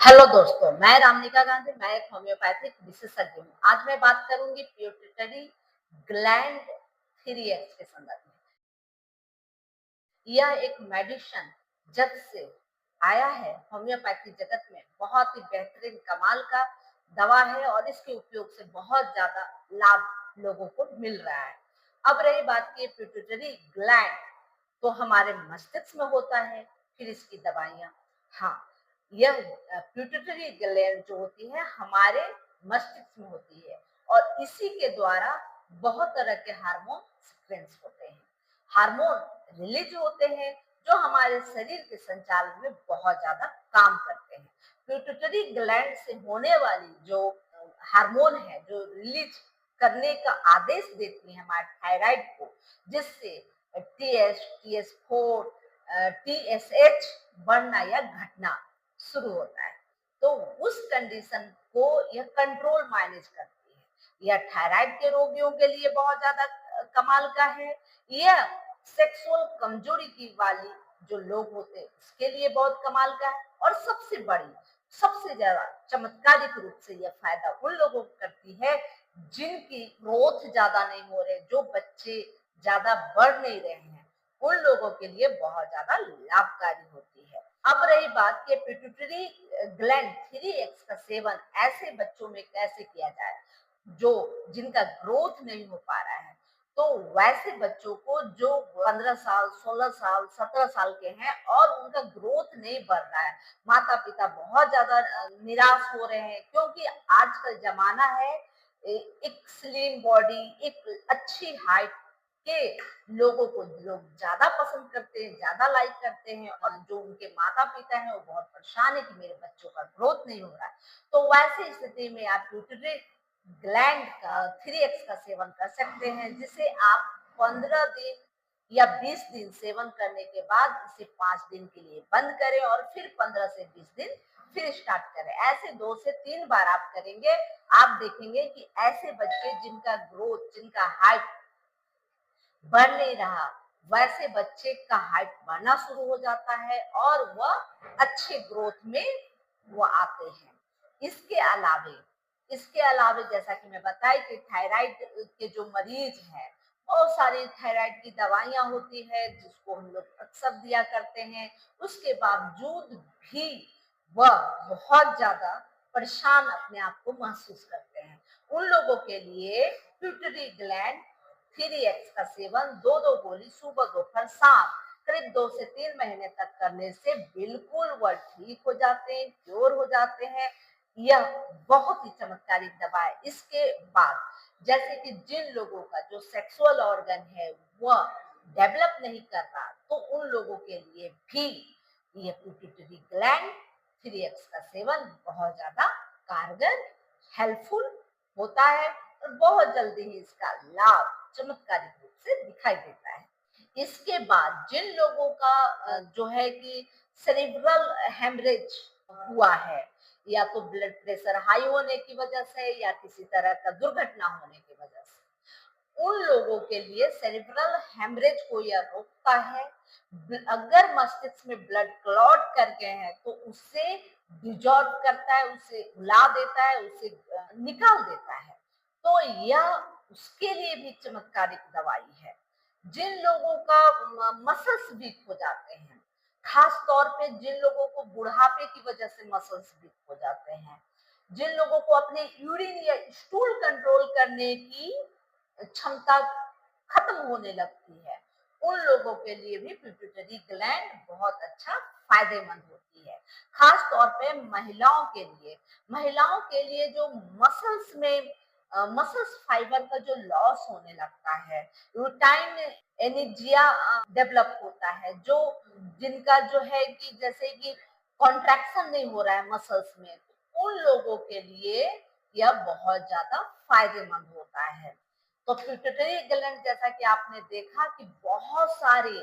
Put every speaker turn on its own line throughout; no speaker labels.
Hello दोस्तों, मैं रामनिका गांधी, मैं एक होम्योपैथिक विशेषज्ञ हूँ। आज मैं बात करूंगी पिट्यूटरी ग्लैंड थ्री एक्स के संदर्भ में। यह एक मेडिसिन जब से आया है होम्योपैथी जगत में, बहुत ही बेहतरीन कमाल का दवा है और इसके उपयोग से बहुत ज्यादा लाभ लोगों को मिल रहा है। अब रही बात की पिट्यूटरी ग्लैंड, तो हमारे मस्तिष्क में होता है, फिर इसकी दवाइयाँ। हाँ, यह पिट्यूटरी ग्लैंड जो होती है हमारे मस्तिष्क में होती है और इसी के द्वारा बहुत तरह के हार्मोन सिक्रेंस होते हैं। हार्मोन रिलीज होते हैं जो हमारे शरीर के संचालन में बहुत ज्यादा काम करते हैं। पिट्यूटरी ग्लैंड से होने वाली जो हार्मोन है, जो रिलीज करने का आदेश देती है हमारे थायराइड को, जिससे TS, TS4, TSH बढ़ना या घटना शुरू होता है। तो उस कंडीशन को यह कंट्रोल मैनेज करती है। यह थायराइड के रोगियों के लिए बहुत ज्यादा कमाल का है। यह सेक्सुअल कमजोरी की वाली जो लोग होते हैं उसके लिए बहुत कमाल का है। और सबसे बड़ी, सबसे ज्यादा चमत्कारिक रूप से यह फायदा उन लोगों को करती है जिनकी ग्रोथ ज्यादा नहीं हो रहे, जो बच्चे ज्यादा बढ़ नहीं रहे हैं, उन लोगों के लिए बहुत ज्यादा लाभकारी होती है। अब रही बात कि पिट्यूटरी ग्लैंड थ्री एक्स का सेवन ऐसे बच्चों में कैसे किया जाए जो जिनका ग्रोथ नहीं हो पा रहा है। तो वैसे बच्चों को जो 15 साल, 16 साल, 17 साल के हैं और उनका ग्रोथ नहीं बढ़ रहा है, माता पिता बहुत ज्यादा निराश हो रहे हैं, क्योंकि आजकल जमाना है एक स्लिम बॉडी, एक अच्छी हाइट के लोगों को लोग ज्यादा पसंद करते हैं, ज्यादा लाइक करते हैं, और जो उनके माता पिता हैं वो बहुत परेशान है कि मेरे बच्चों का ग्रोथ नहीं हो रहा है। तो वैसी स्थिति में आप पिट्यूटरी ग्लैंड का थ्री एक्स का सेवन कर सकते हैं, जिसे आप 15 दिन या 20 दिन सेवन करने के बाद इसे 5 दिन के लिए बंद करें और फिर 15 से 20 दिन फिर स्टार्ट करें। ऐसे 2 से 3 बार आप करेंगे, आप देखेंगे कि ऐसे बच्चे जिनका ग्रोथ, जिनका हाइट बढ़ नहीं रहा, वैसे बच्चे का हाइट बढ़ना शुरू हो जाता है और वह अच्छे ग्रोथ में वो आते हैं। इसके अलावे जैसा कि मैं बताई कि थायराइड के जो मरीज हैं, बहुत सारी थायराइड की दवाइयां होती है जिसको हम लोग अक्सर दिया करते हैं, उसके बावजूद भी वह बहुत ज्यादा परेशान अपने आप को महसूस करते हैं। उन लोगों के लिए पिट्यूटरी ग्लैंड थ्री एक्स का सेवन 2-2 गोली सुबह, दोपहर, शाम करीब 2 से 3 महीने तक करने से बिल्कुल वह ठीक हो जाते हैं, क्योर हो जाते हैं। यह बहुत ही चमत्कारिक दवा है। इसके बाद जैसे कि जिन लोगों का जो सेक्सुअल ऑर्गन है वह डेवलप नहीं कर रहा, तो उन लोगों के लिए भी यह पिट्यूटरी ग्लैंड थ्री एक्स का सेवन बहुत ज्यादा कारगर, हेल्पफुल होता है और बहुत जल्दी ही इसका लाभ चमत्कारिक रूप से दिखाई देता है। इसके बाद जिन लोगों का जो है कि सेरिब्रल हेमरेज हुआ है, या तो ब्लड प्रेशर हाई होने की वजह से या किसी तरह का दुर्घटना होने की वजह से, उन लोगों के लिए सेरिब्रल हेमरेज को यह रोकता है। अगर मस्तिष्क में ब्लड क्लॉट कर गए हैं तो उससे डिजॉल्व करता है, उसे उला देता है, उसे निकाल देता है। तो यह उसके लिए भी चमत्कारिक दवाई है। जिन लोगों का मसल्स वीक हो जाते हैं, खास तौर पे जिन लोगों को बुढ़ापे की वजह से मसल्स वीक हो जाते हैं, जिन लोगों को अपने यूरिन या स्टूल कंट्रोल करने की क्षमता खत्म होने लगती है, उन लोगों के लिए भी पिट्यूटरी ग्लैंड बहुत अच्छा फायदेमंद होती है। खास तौर पे महिलाओं के लिए जो मसल्स में मसल्स फाइबर का जो लॉस होने लगता है, रूटाइन एनीजिया डेवलप होता है, जो जिनका जो है कि जैसे कि कॉन्ट्रैक्शन नहीं हो रहा है मसल्स में, उन लोगों के लिए यह बहुत ज्यादा फायदेमंद होता है। तो पिट्यूटरी ग्लैंड जैसा कि आपने देखा कि बहुत सारे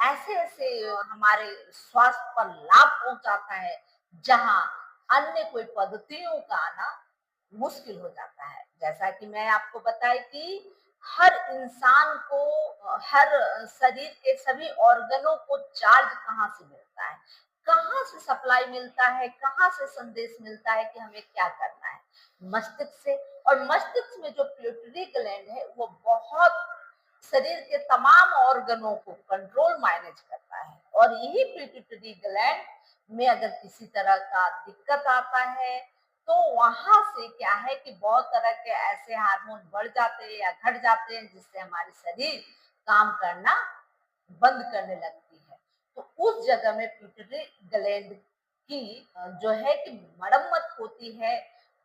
ऐसे ऐसे हमारे स्वास्थ्य पर लाभ पहुंचाता है जहां अन्य कोई पद्धतियों का आना मुश्किल हो जाता है। जैसा कि मैं आपको बताई कि हर इंसान को हर शरीर के सभी ऑर्गनों को चार्ज कहाँ से मिलता है, कहाँ से सप्लाई मिलता है, कहाँ से संदेश मिलता है कि हमें क्या करना है? मस्तिष्क से। और मस्तिष्क में जो पिट्यूटरी ग्लैंड है वो बहुत शरीर के तमाम ऑर्गनों को कंट्रोल मैनेज करता है। और यही पिट्यूटरी ग्लैंड में अगर किसी तरह का दिक्कत आता है तो वहां से क्या है कि बहुत तरह के ऐसे हार्मोन बढ़ जाते हैं या घट जाते हैं जिससे हमारी शरीर काम करना बंद करने लगती है। तो उस जगह में पिट्यूटरी ग्लैंड की जो है कि मरम्मत होती है,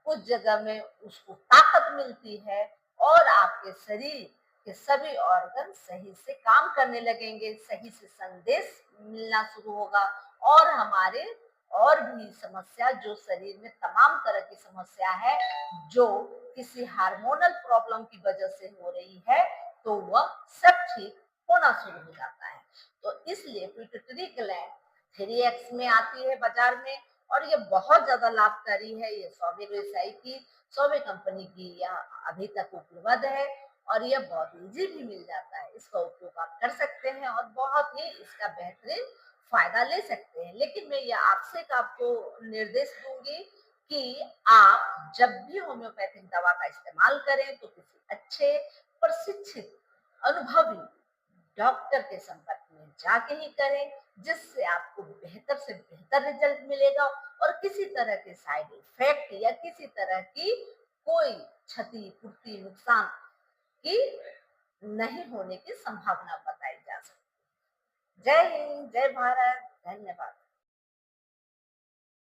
उस जगह में उसको ताकत मिलती है और आपके शरीर के सभी ऑर्गन सही से काम करने लगेंगे, सही से संदेश मिलना शुरू होगा और हमारे और भी समस्या जो शरीर में तमाम तरह की समस्या है जो किसी हार्मोनल प्रॉब्लम की वजह से हो रही है तो वह सब ठीक होना शुरू हो जाता है। तो इसलिए पिट्यूटरी ग्लैंड 3x में आती है बाजार में और ये बहुत ज्यादा लाभकारी है। ये सौवे कंपनी की यह अभी तक उपलब्ध है और यह बहुत इजी भी मिल जाता है। इसका उपयोग आप कर सकते हैं और बहुत ही इसका बेहतरीन फायदा ले सकते हैं। लेकिन मैं यह आपसे आपको निर्देश दूंगी कि आप जब भी होम्योपैथिक दवा का इस्तेमाल करें तो किसी अच्छे प्रशिक्षित अनुभवी डॉक्टर के संपर्क में जाके ही करें, जिससे आपको बेहतर से बेहतर रिजल्ट मिलेगा और किसी तरह के साइड इफेक्ट या किसी तरह की कोई क्षति पूर्ति नुकसान की नहीं होने की संभावना बताई जा सकती है। जय हिंद, जय भारत, धन्यवाद।